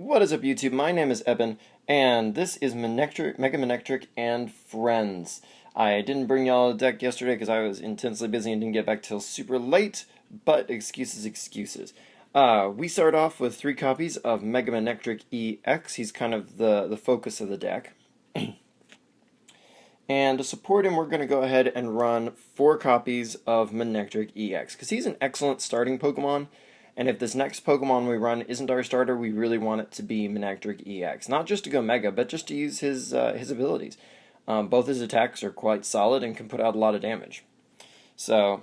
What is up, YouTube? My name is Eben, and this is Mega Manectric and Friends. I didn't bring y'all a deck yesterday because I was intensely busy and didn't get back till super late, but excuses. We start off with 3 copies of Mega Manectric EX. He's kind of the focus of the deck. And to support him, we're going to go ahead and run 4 copies of Manectric EX, because he's an excellent starting Pokemon. And if this next Pokemon we run isn't our starter, we really want it to be Manectric EX. Not just to go Mega, but just to use his abilities. Both his attacks are quite solid and can put out a lot of damage. So,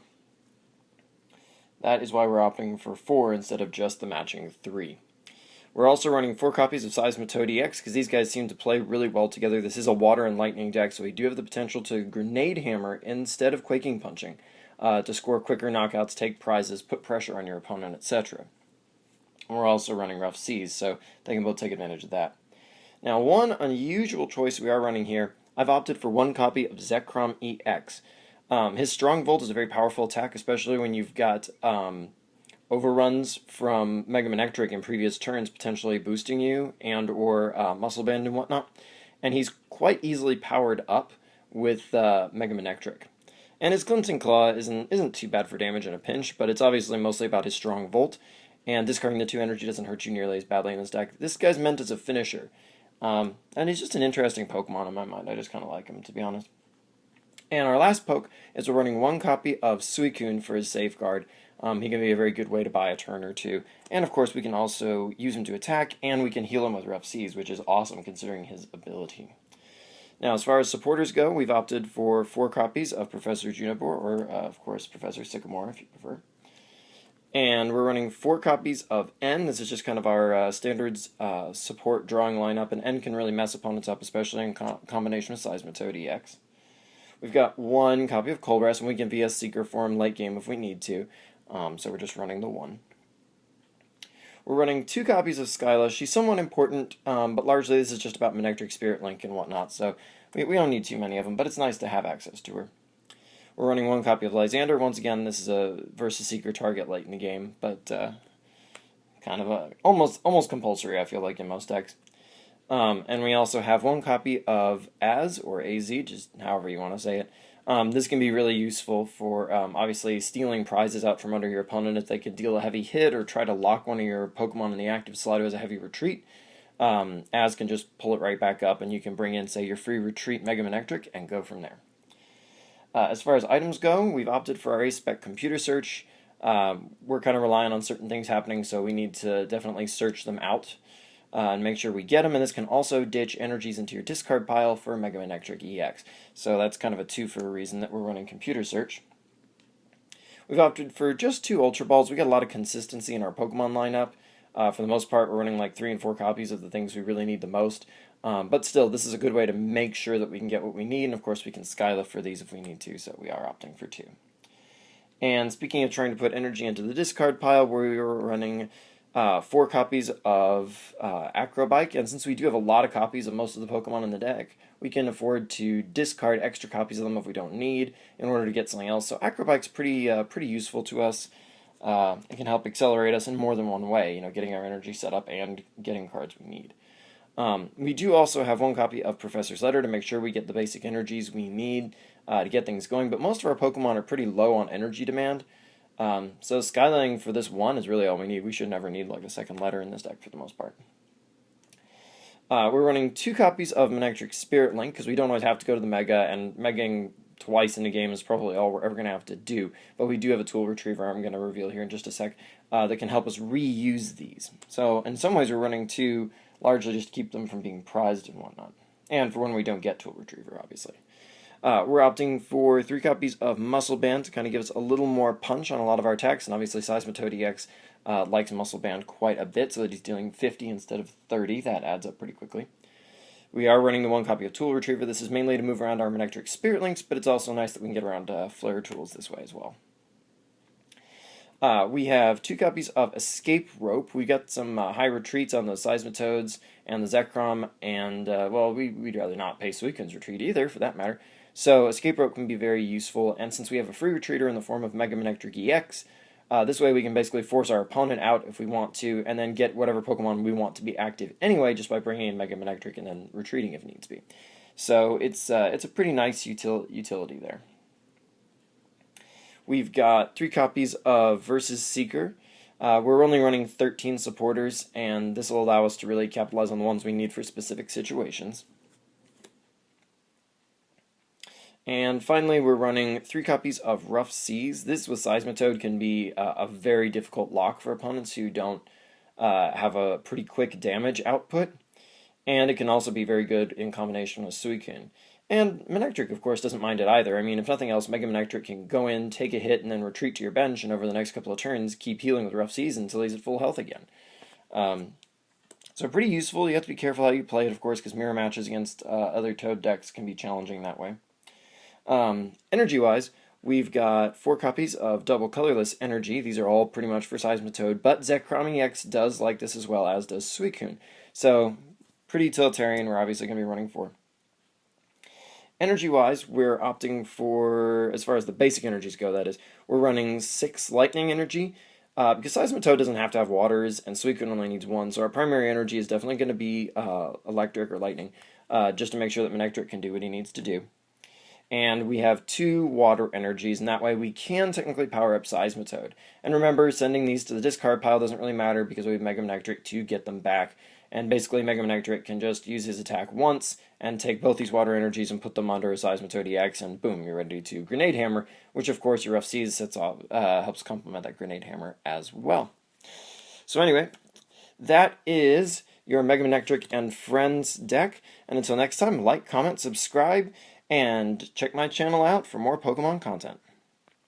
that is why we're opting for 4 instead of just the matching 3. We're also running 4 copies of Seismitoad EX, because these guys seem to play really well together. This is a Water and Lightning deck, so we do have the potential to Grenade Hammer instead of Quaking Punching. To score quicker knockouts, take prizes, put pressure on your opponent, etc. We're also running Rough Seas, so they can both take advantage of that. Now, one unusual choice we are running here, I've opted for 1 copy of Zekrom EX. His Strong Volt is a very powerful attack, especially when you've got overruns from Mega Manectric in previous turns potentially boosting you and or Muscle Band and whatnot. And he's quite easily powered up with Mega Manectric. And his Glinting Claw isn't too bad for damage in a pinch, but it's obviously mostly about his Strong Volt, and discarding the 2 energy doesn't hurt you nearly as badly in this deck. This guy's meant as a finisher, and he's just an interesting Pokemon in my mind. I just kind of like him, to be honest. And our last poke is we're running 1 copy of Suicune for his Safeguard. He can be a very good way to buy a turn or 2. And of course we can also use him to attack, and we can heal him with Rough Seas, which is awesome considering his ability. Now, as far as supporters go, we've opted for 4 copies of Professor Juniper, or, of course, Professor Sycamore, if you prefer. And we're running 4 copies of N. This is just kind of our standards support drawing lineup, and N can really mess opponents up, especially in combination with Seismitoad EX. We've got 1 copy of colorless, and we can vsseeker for him late game if we need to, so we're just running the 1. We're running 2 copies of Skyla. She's somewhat important, but largely this is just about Manectric Spirit Link and whatnot, so we don't need too many of them, but it's nice to have access to her. We're running 1 copy of Lysander. Once again, this is a vsseeker target late in the game, but kind of almost compulsory, I feel like, in most decks. And we also have 1 copy of Az, or AZ, just however you want to say it. This can be really useful for, obviously, stealing prizes out from under your opponent if they could deal a heavy hit or try to lock one of your Pokemon in the active slot who has a heavy retreat. Az can just pull it right back up, and you can bring in, say, your free retreat Mega Manectric and go from there. As far as items go, we've opted for our A-Spec computer search. We're kind of relying on certain things happening, so we need to definitely search them out. And make sure we get them, and this can also ditch energies into your discard pile for Mega Manectric EX. So that's kind of a 2 for a reason that we're running computer search. We've opted for just 2 Ultra Balls. We got a lot of consistency in our Pokemon lineup. For the most part, we're running like 3 and 4 copies of the things we really need the most. But still, this is a good way to make sure that we can get what we need, and of course we can Skyla for these if we need to, so we are opting for 2. And speaking of trying to put energy into the discard pile, we're running 4 copies of Acrobike, and since we do have a lot of copies of most of the Pokemon in the deck, we can afford to discard extra copies of them if we don't need in order to get something else. So Acrobike's pretty useful to us. It can help accelerate us in more than one way, getting our energy set up and getting cards we need. We do also have 1 copy of Professor's Letter to make sure we get the basic energies we need to get things going, but most of our Pokemon are pretty low on energy demand. So Skylining for this 1 is really all we need. We should never need like a second letter in this deck for the most part. We're running 2 copies of Manectric Spirit Link because we don't always have to go to the Mega, and Megaing twice in a game is probably all we're ever going to have to do. But we do have a tool retriever I'm going to reveal here in just a sec that can help us reuse these. So in some ways we're running 2 largely just to keep them from being prized and whatnot. And for when we don't get tool retriever, obviously. We're opting for 3 copies of Muscle Band to kind of give us a little more punch on a lot of our attacks, and obviously Seismitoad EX likes Muscle Band quite a bit, so that he's dealing 50 instead of 30. That adds up pretty quickly. We are running the 1 copy of Tool Retriever. This is mainly to move around our Manectric Spirit Links, but it's also nice that we can get around Flare Tools this way as well. We have 2 copies of Escape Rope. We got some high retreats on the Seismitoads and the Zekrom, and, well, we'd rather not pay Suicune's retreat either, for that matter. So Escape Rope can be very useful, and since we have a free retreater in the form of Mega Manectric EX, This way we can basically force our opponent out if we want to, and then get whatever Pokemon we want to be active anyway, just by bringing in Mega Manectric and then retreating if needs be. So it's a pretty nice utility there. We've got 3 copies of vsseeker. We're only running 13 supporters, and this will allow us to really capitalize on the ones we need for specific situations. And finally, we're running 3 copies of Rough Seas. This with Seismitoad can be a very difficult lock for opponents who don't have a pretty quick damage output. And it can also be very good in combination with Suicune. And Manectric, of course, doesn't mind it either. I mean, if nothing else, Mega Manectric can go in, take a hit, and then retreat to your bench, and over the next couple of turns, keep healing with Rough Seas until he's at full health again. So pretty useful. You have to be careful how you play it, of course, because mirror matches against other Toad decks can be challenging that way. Energy-wise, we've got 4 copies of double colorless energy. These are all pretty much for Seismitoad, but Zekrom EX does like this as well, as does Suicune. So, pretty utilitarian, we're obviously going to be running 4. Energy-wise, we're opting for, as far as the basic energies go, that is, we're running 6 lightning energy, because Seismitoad doesn't have to have waters, and Suicune only needs 1, so our primary energy is definitely going to be electric or lightning, just to make sure that Manectric can do what he needs to do. And we have 2 water energies, and that way we can technically power up Seismitoad. And remember, sending these to the discard pile doesn't really matter because we have Mega Manectric to get them back. And basically, Mega Manectric can just use his attack once and take both these water energies and put them under a Seismitoad EX, and boom, you're ready to Grenade Hammer, which of course your Rough Seas sets off, helps complement that Grenade Hammer as well. So anyway, that is your Mega Manectric and Friends deck. And until next time, like, comment, subscribe, and check my channel out for more Pokemon content.